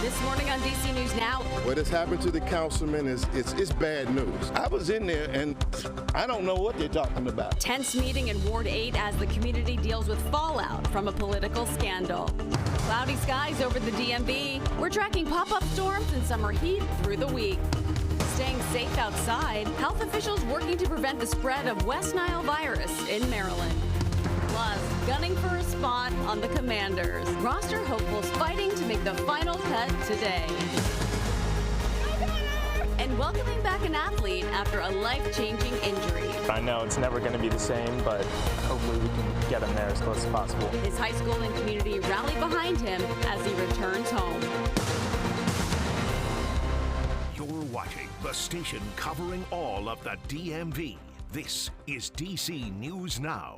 This morning on DC News Now. What has happened to the councilman is it's bad news. I was in there and I don't know what they're talking about. Tense meeting in Ward 8 as the community deals with fallout from a political scandal. Cloudy skies over the DMV. We're tracking pop-up storms and summer heat through the week. Staying safe outside. Health officials working to prevent the spread of West Nile virus in Maryland. Plus, gunning for a spot on the Commanders. Roster hopefuls fighting to make the final cut today. And welcoming back an athlete after a life-changing injury. I know it's never going to be the same, but hopefully we can get him there as close as possible. His high school and community rally behind him as he returns home. You're watching the station covering all of the DMV. This is DC News Now.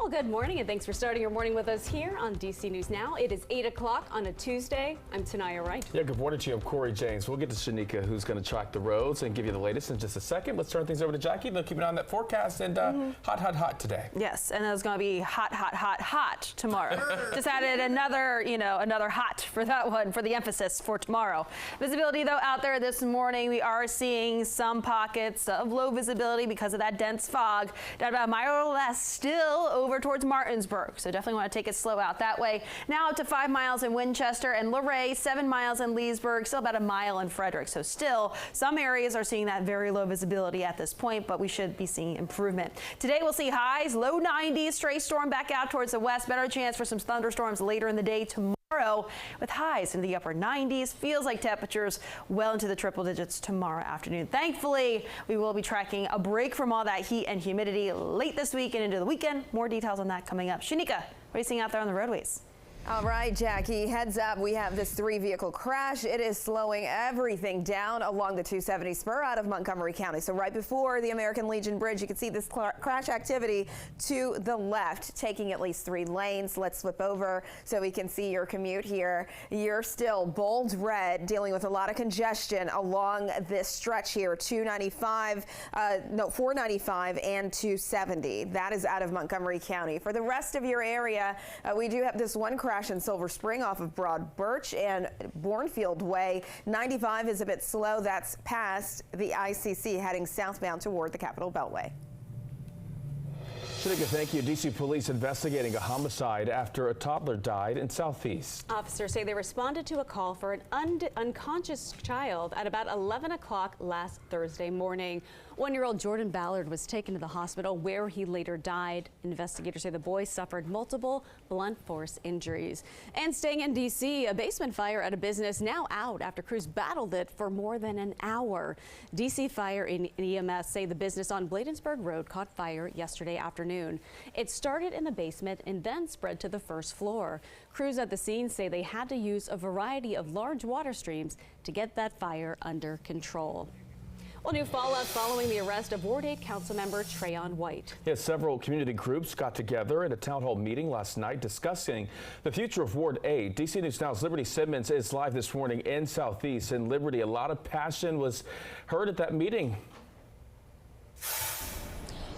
Well, good morning, and thanks for starting your morning with us here on DC News Now. It is 8 o'clock on a Tuesday. I'm Tanaya Wright. Yeah, good morning to you. I'm Corey James. We'll get to Shanika, who's going to track the roads and give you the latest in just a second. Let's turn things over to Jackie. They'll keep an eye on that forecast and hot today. Yes, and it's going to be hot tomorrow. Just added another hot for that one, for the emphasis for tomorrow. Visibility, though, out there this morning, we are seeing some pockets of low visibility because of that dense fog. Down about a mile or less still over towards Martinsburg, so definitely want to take it slow out that way. Now up to 5 miles in Winchester and Luray, 7 miles in Leesburg, still about a mile in Frederick. So still, some areas are seeing that very low visibility at this point, but we should be seeing improvement. Today we'll see highs, low 90s, stray storm back out towards the west. Better chance for some thunderstorms later in the day tomorrow, with highs in the upper 90s. Feels like temperatures well into the triple digits tomorrow afternoon. Thankfully, we will be tracking a break from all that heat and humidity late this week and into the weekend. More details on that coming up. Shanika, what are you seeing out there on the roadways? All right, Jackie, heads up. We have this 3-vehicle crash. It is slowing everything down along the 270 spur out of Montgomery County. So right before the American Legion Bridge, you can see this crash activity to the left, taking at least 3 lanes. Let's flip over so we can see your commute here. You're still bold red, dealing with a lot of congestion along this stretch here, 495 and 270. That is out of Montgomery County. For the rest of your area, we do have this one crash in Silver Spring off of Broad Birch and Bournefield Way. 95 is a bit slow. That's past the ICC, heading southbound toward the Capitol Beltway. Shanika, thank you. DC police investigating a homicide after a toddler died in Southeast. Officers say they responded to a call for an unconscious child at about 11 o'clock last Thursday morning. 1-year-old Jordan Ballard was taken to the hospital where he later died. Investigators say the boy suffered multiple blunt force injuries. And staying in D.C., a basement fire at a business now out after crews battled it for more than an hour. D.C. Fire and EMS say the business on Bladensburg Road caught fire yesterday afternoon. It started in the basement and then spread to the first floor. Crews at the scene say they had to use a variety of large water streams to get that fire under control. Well, new fallout following the arrest of Ward 8 Councilmember Trayon White. Yes, several community groups got together at a town hall meeting last night discussing the future of Ward 8. DC News Now's Liberty Simmons is live this morning in Southeast. In Liberty, a lot of passion was heard at that meeting.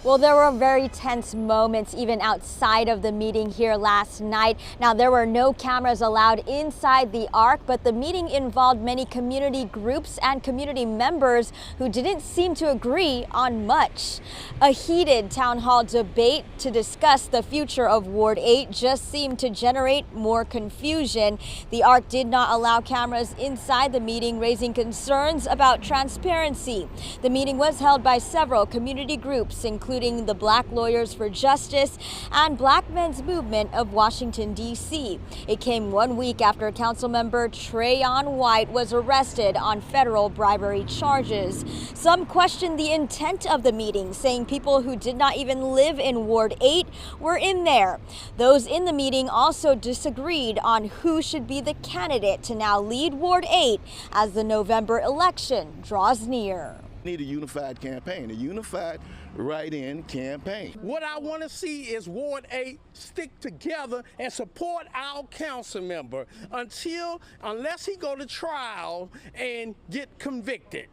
Well, there were very tense moments even outside of the meeting here last night. Now, there were no cameras allowed inside the Arc, but the meeting involved many community groups and community members who didn't seem to agree on much. A heated town hall debate to discuss the future of Ward 8 just seemed to generate more confusion. The Arc did not allow cameras inside the meeting, raising concerns about transparency. The meeting was held by several community groups, including the Black Lawyers for Justice and Black Men's Movement of Washington, D.C. It came 1 week after Councilmember Trayon White was arrested on federal bribery charges. Some questioned the intent of the meeting, saying people who did not even live in Ward 8 were in there. Those in the meeting also disagreed on who should be the candidate to now lead Ward 8 as the November election draws near. Need a unified campaign, a unified write-in campaign. What I want to see is Ward 8 stick together and support our council member unless he go to trial and get convicted.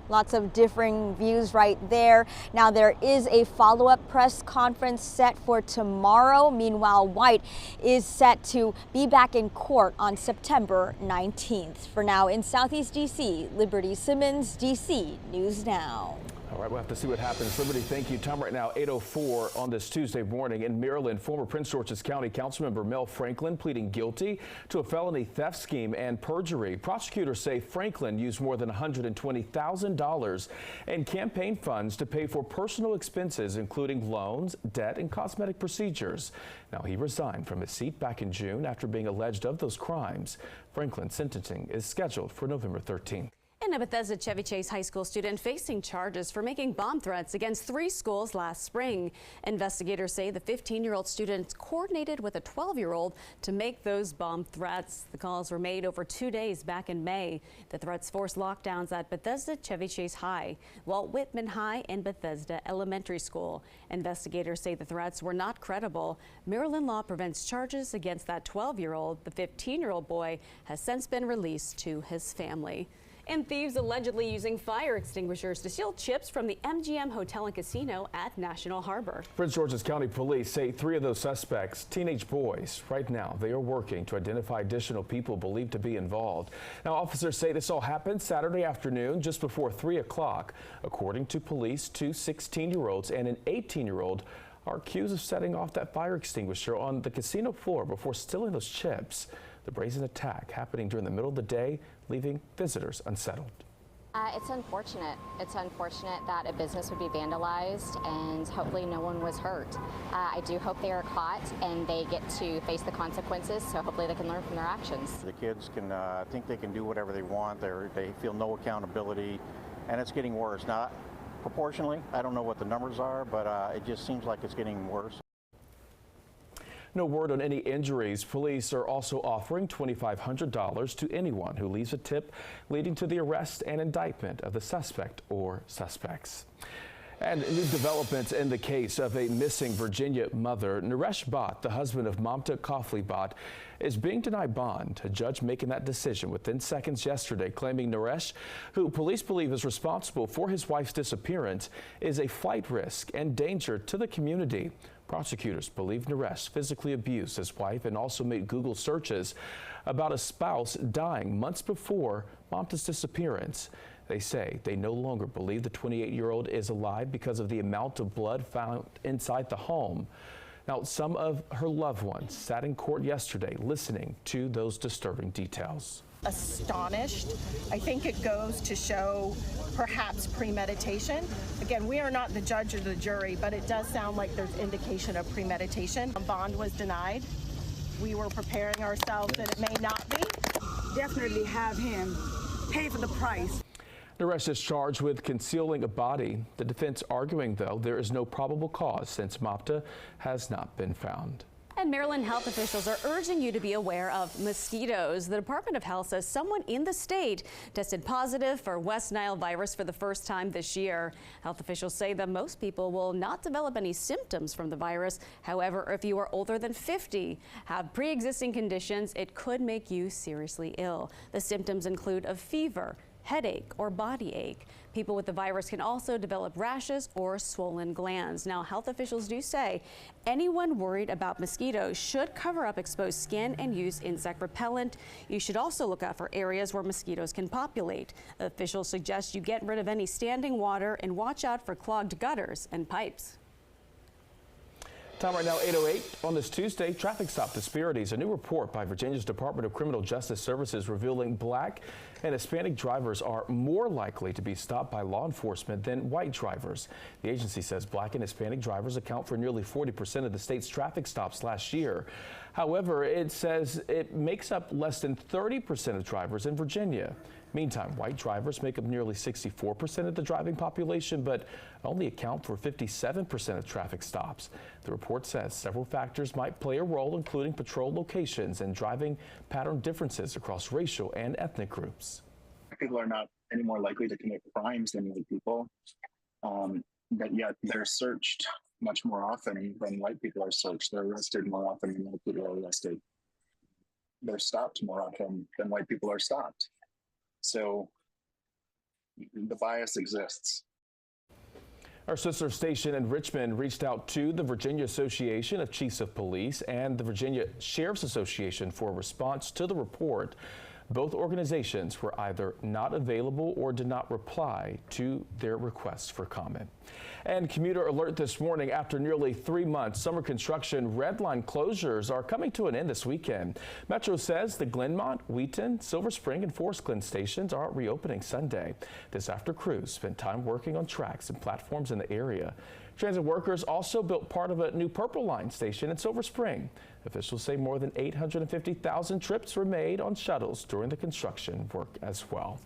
Lots of differing views right there. Now there is a follow-up press conference set for tomorrow. Meanwhile, White is set to be back in court on September 19th. For now, in Southeast D.C., Liberty Simmons, D.C. News Now. All right, we'll have to see what happens. Liberty, thank you. Time right now, 8:04 on this Tuesday morning. In Maryland, former Prince George's County Councilmember Mel Franklin pleading guilty to a felony theft scheme and perjury. Prosecutors say Franklin used more than $120,000 in campaign funds to pay for personal expenses, including loans, debt, and cosmetic procedures. Now, he resigned from his seat back in June after being alleged of those crimes. Franklin's sentencing is scheduled for November 13th. And a Bethesda Chevy Chase High School student facing charges for making bomb threats against 3 schools last spring. Investigators say the 15-year-old student coordinated with a 12-year-old to make those bomb threats. The calls were made over 2 days back in May. The threats forced lockdowns at Bethesda Chevy Chase High, Walt Whitman High, and Bethesda Elementary School. Investigators say the threats were not credible. Maryland law prevents charges against that 12-year-old. The 15-year-old boy has since been released to his family. And thieves allegedly using fire extinguishers to steal chips from the MGM Hotel and Casino at National Harbor. Prince George's County Police say 3 of those suspects, teenage boys. Right now, they are working to identify additional people believed to be involved. Now, officers say this all happened Saturday afternoon just before 3 o'clock. According to police, 2 16-year-olds and an 18-year-old are accused of setting off that fire extinguisher on the casino floor before stealing those chips. The brazen attack happening during the middle of the day, leaving visitors unsettled. It's unfortunate. It's unfortunate that a business would be vandalized, and hopefully no one was hurt. I do hope they are caught and they get to face the consequences, so hopefully they can learn from their actions. The kids can think they can do whatever they want. They feel no accountability, and it's getting worse. Now, proportionally, I don't know what the numbers are, but it just seems like it's getting worse. No word on any injuries. Police are also offering $2,500 to anyone who leaves a tip leading to the arrest and indictment of the suspect or suspects. And new developments in the case of a missing Virginia mother. Naresh Bhatt, the husband of Mamta Kofli Bhatt, is being denied bond. A judge making that decision within seconds yesterday, claiming Naresh, who police believe is responsible for his wife's disappearance, is a flight risk and danger to the community. Prosecutors believe Naresh physically abused his wife and also made Google searches about a spouse dying months before Mamta's disappearance. They say they no longer believe the 28-year-old is alive because of the amount of blood found inside the home. Now, some of her loved ones sat in court yesterday listening to those disturbing details. Astonished. I think it goes to show perhaps premeditation. Again, we are not the judge or the jury, but it does sound like there's indication of premeditation. Bond was denied. We were preparing ourselves that it may not be. Definitely have him pay for the price. Naresh is charged with concealing a body. The defense arguing, though, there is no probable cause since Mamta has not been found. And Maryland health officials are urging you to be aware of mosquitoes. The Department of Health says someone in the state tested positive for West Nile virus for the first time this year. Health officials say that most people will not develop any symptoms from the virus. However, if you are older than 50, have pre-existing conditions, it could make you seriously ill. The symptoms include a fever, headache, or body ache. People with the virus can also develop rashes or swollen glands. Now, health officials do say anyone worried about mosquitoes should cover up exposed skin and use insect repellent. You should also look out for areas where mosquitoes can populate. Officials suggest you get rid of any standing water and watch out for clogged gutters and pipes. Time right now, 8:08 on this Tuesday. Traffic stop disparities. A new report by Virginia's Department of Criminal Justice Services revealing Black and Hispanic drivers are more likely to be stopped by law enforcement than white drivers. The agency says Black and Hispanic drivers account for nearly 40% of the state's traffic stops last year. However, it says it makes up less than 30% of drivers in Virginia. Meantime, white drivers make up nearly 64% of the driving population, but only account for 57% of traffic stops. The report says several factors might play a role, including patrol locations and driving pattern differences across racial and ethnic groups. People are not any more likely to commit crimes than white people, but yet they're searched much more often than white people are searched. They're arrested more often than white people are arrested. They're stopped more often than white people are stopped. So the bias exists. Our sister station in Richmond reached out to the Virginia Association of Chiefs of Police and the Virginia Sheriff's Association for a response to the report. Both organizations were either not available or did not reply to their requests for comment. And commuter alert this morning. After nearly 3 months, summer construction red line closures are coming to an end this weekend. Metro says the Glenmont, Wheaton, Silver Spring, and Forest Glen stations are reopening Sunday. This after crews spent time working on tracks and platforms in the area. Transit workers also built part of a new Purple Line station in Silver Spring. Officials say more than 850,000 trips were made on shuttles during the construction work as well.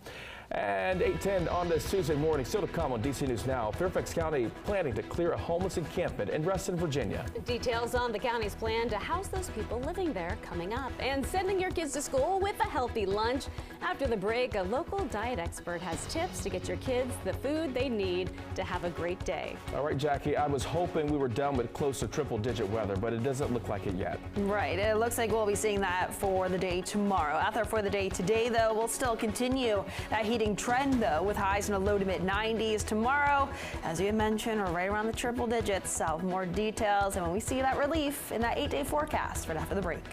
And 8:10 on this Tuesday morning. Still to come on DC News Now. Fairfax County planning to clear a homeless encampment in Reston, Virginia. Details on the county's plan to house those people living there coming up. And sending your kids to school with a healthy lunch. After the break, a local diet expert has tips to get your kids the food they need to have a great day. All right, Jackie, I was hoping we were done with close to triple-digit weather, but it doesn't look like it yet. Right. It looks like we'll be seeing that for the day tomorrow. Out there for the day today, though, we'll still continue that heating trend, though, with highs in the low to mid 90s. Tomorrow, as you had mentioned, we're right around the triple digits. So more details and when we see that relief in that 8-day forecast right after the break.